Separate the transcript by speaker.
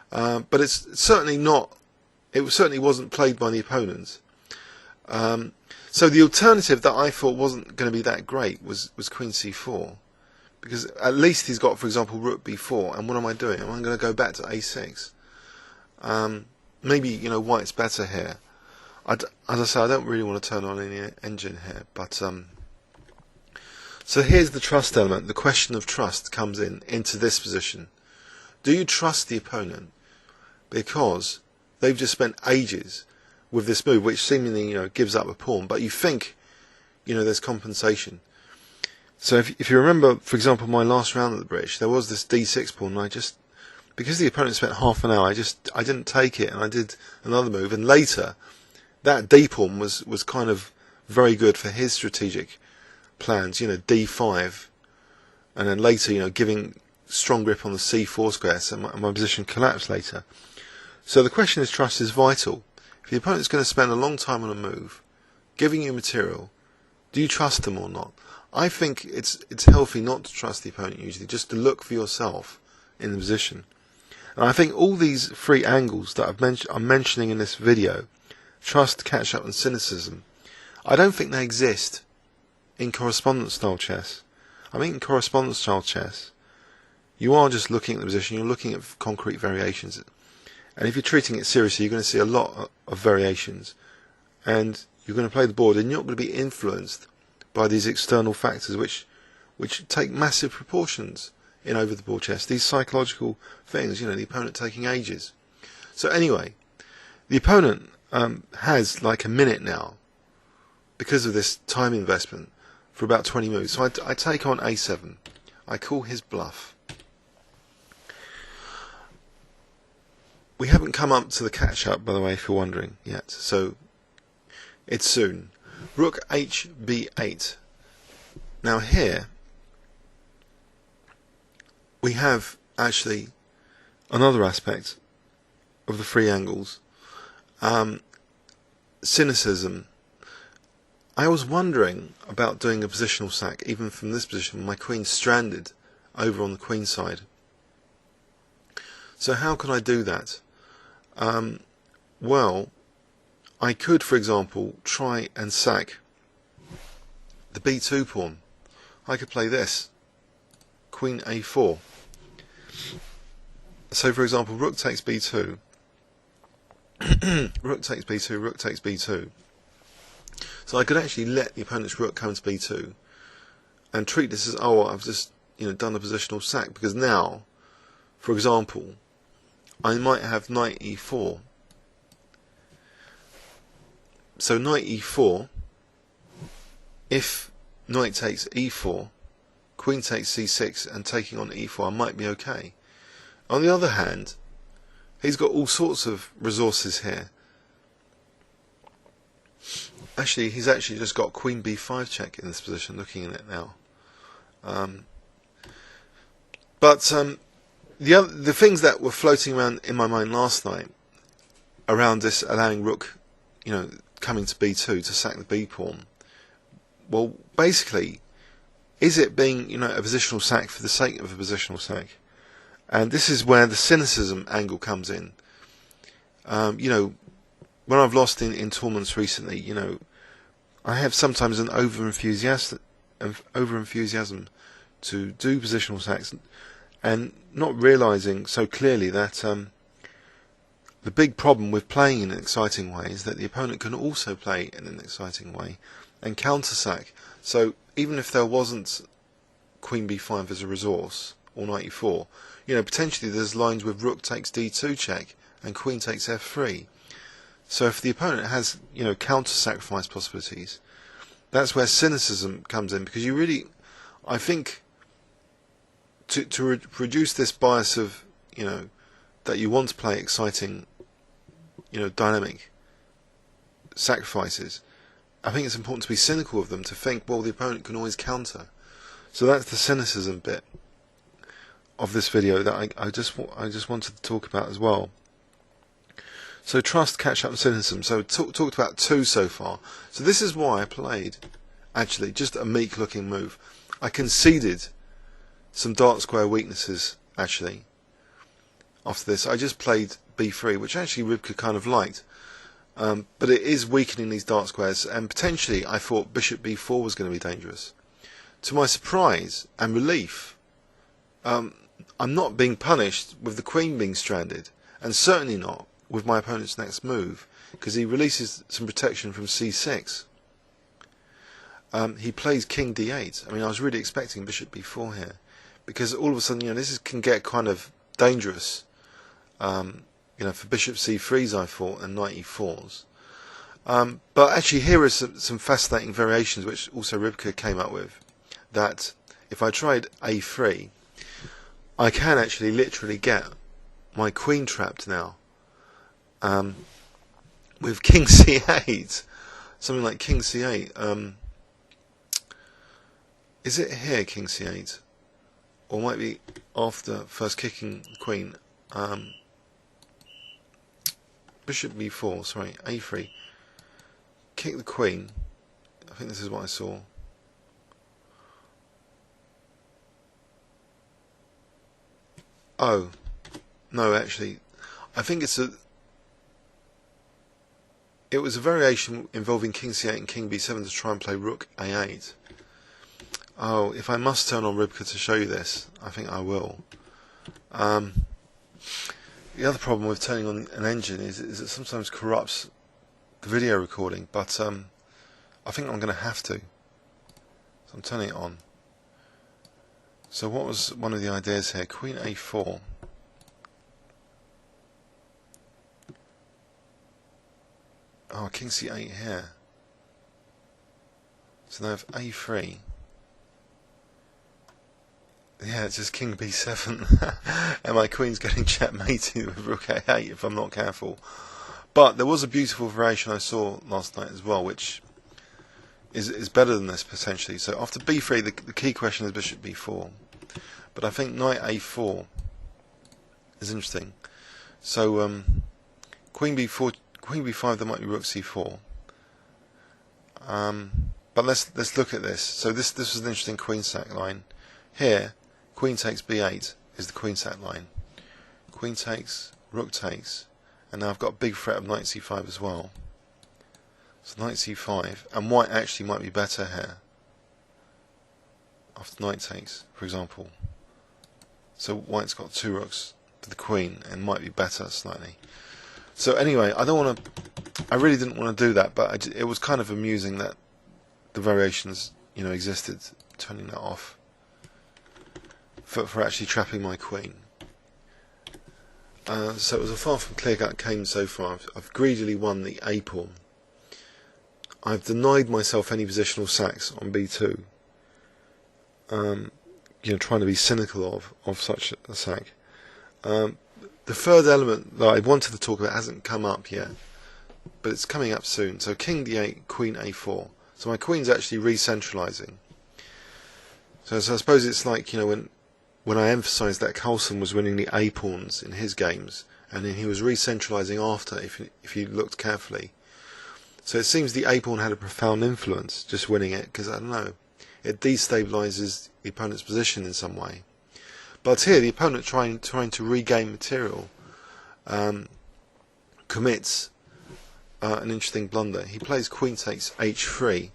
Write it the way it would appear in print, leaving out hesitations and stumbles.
Speaker 1: but it's certainly not. It certainly wasn't played by the opponent. So the alternative that I thought wasn't going to be that great was Queen C4, because at least he's got, for example, Rook B4. And what am I doing? Am I going to go back to A6? Maybe White's better here. As I say, I don't really want to turn on any engine here, but so here's the trust element. The question of trust comes into this position. Do you trust the opponent because they've just spent ages with this move, which seemingly gives up a pawn, but you think there's compensation. So if you remember, for example, my last round at the British, there was this D6 pawn, and because the opponent spent half an hour, I didn't take it, and I did another move, and later that D pawn was kind of very good for his strategic plans, D5, and then later giving strong grip on the C4 square, so my position collapsed later. So the question is, trust is vital. If the opponent's going to spend a long time on a move, giving you material, do you trust them or not? I think it's healthy not to trust the opponent usually, just to look for yourself in the position. And I think all these three angles that I'm mentioning in this video, trust, catch-up and cynicism, I don't think they exist in correspondence-style chess. I think in correspondence-style chess, you are just looking at the position, you're looking at concrete variations. And if you're treating it seriously, you're going to see a lot of variations. And you're going to play the board, and you're not going to be influenced by these external factors which take massive proportions in over the board chess. These psychological things, the opponent taking ages. So anyway, the opponent has like a minute now, because of this time investment, for about 20 moves. So I take on A7. I call his bluff. We haven't come up to the catch-up, by the way, if you're wondering yet. So it's soon. Rook HB8. Now here we have actually another aspect of the three angles. Cynicism. I was wondering about doing a positional sack, even from this position, my queen's stranded over on the queen side. So how can I do that? Well, I could, for example, try and sack the B2 pawn. I could play this, Queen A4. So, for example, Rook takes B2, Rook takes B2, Rook takes B2. So I could actually let the opponent's Rook come to B2 and treat this as, oh, I've just done a positional sack, because now, for example, I might have Knight E4. So Knight E4, if Knight takes E4, Queen takes C6 and taking on E4, I might be okay. On the other hand, he's got all sorts of resources here. Actually, he's actually just got Queen B5 check in this position, looking at it now. The things that were floating around in my mind last night, around this allowing Rook, coming to B2 to sack the B pawn. Well, basically, is it being, a positional sack for the sake of a positional sack? And this is where the cynicism angle comes in. When I've lost in tournaments recently, I have sometimes an over enthusiasm to do positional sacks, and not realizing so clearly that the big problem with playing in an exciting way is that the opponent can also play in an exciting way and counter sack. So even if there wasn't Queen B5 as a resource, or Knight E4, potentially there's lines with Rook takes D2 check and Queen takes F3. So if the opponent has counter sacrifice possibilities, that's where cynicism comes in, because you really, I think, to reduce this bias of that you want to play exciting dynamic sacrifices, I think it's important to be cynical of them, to think, well, the opponent can always counter. So that's the cynicism bit of this video that I just wanted to talk about as well. So trust, catch up and cynicism. So talked about two so far. So this is why I played actually just a meek looking move. I conceded some dark square weaknesses actually. after this. I just played b3, which actually Rybka kind of liked. But it is weakening these dark squares, and potentially I thought bishop b4 was going to be dangerous. To my surprise and relief, I'm not being punished with the queen being stranded, and certainly not with my opponent's next move, because he releases some protection from c6. He plays king d8. I mean, I was really expecting bishop b4 here, because all of a sudden, this can get kind of dangerous. For bishop c3s, I thought, and knight e4s. But actually, here are some fascinating variations which also Rybka came up with. That if I tried a3, I can actually literally get my queen trapped now. With king c8, something like king c8. Is it here, king c8? Or might be after first kicking the queen. Bishop b4, sorry, a3. Kick the queen. I think this is what I saw. Oh, no, actually, I think it was a variation involving king c8 and king b7 to try and play rook a8. Oh, if I must turn on Rybka to show you this, I think I will. The other problem with turning on an engine is it sometimes corrupts the video recording, but I think I'm going to have to. So I'm turning it on. So what was one of the ideas here? Queen a4. Oh, king c8 here. So now I have a3. Yeah, it's just king b7. And my queen's getting checkmated with rook a8 if I'm not careful. But there was a beautiful variation I saw last night as well, which is better than this potentially. So after b3, the key question is bishop b4. But I think knight a4 is interesting. So queen b4, queen b5, there might be rook c4. But let's look at this. So this was an interesting queen sack line. Here, queen takes b8 is the queen sack line. Queen takes, rook takes, and now I've got a big threat of knight c5 as well. So knight c5, and white actually might be better here after knight takes, for example. So white's got two rooks to the queen and might be better slightly. So anyway, I really didn't want to do that, but it was kind of amusing that the variations existed, turning that off for actually trapping my queen. So it was a far from clear-cut game so far. I've greedily won the a pawn. I've denied myself any positional sacks on b2. Trying to be cynical of such a sack. The third element that I wanted to talk about hasn't come up yet, but it's coming up soon. So king d8, queen a4. So my queen's actually re-centralising. So I suppose it's like when I emphasised that Carlsen was winning the a pawns in his games, and then he was re-centralising after, if you looked carefully. So it seems the a pawn had a profound influence, just winning it, because I don't know, it destabilises the opponent's position in some way. But here, the opponent trying to regain material commits an interesting blunder. He plays queen takes h3,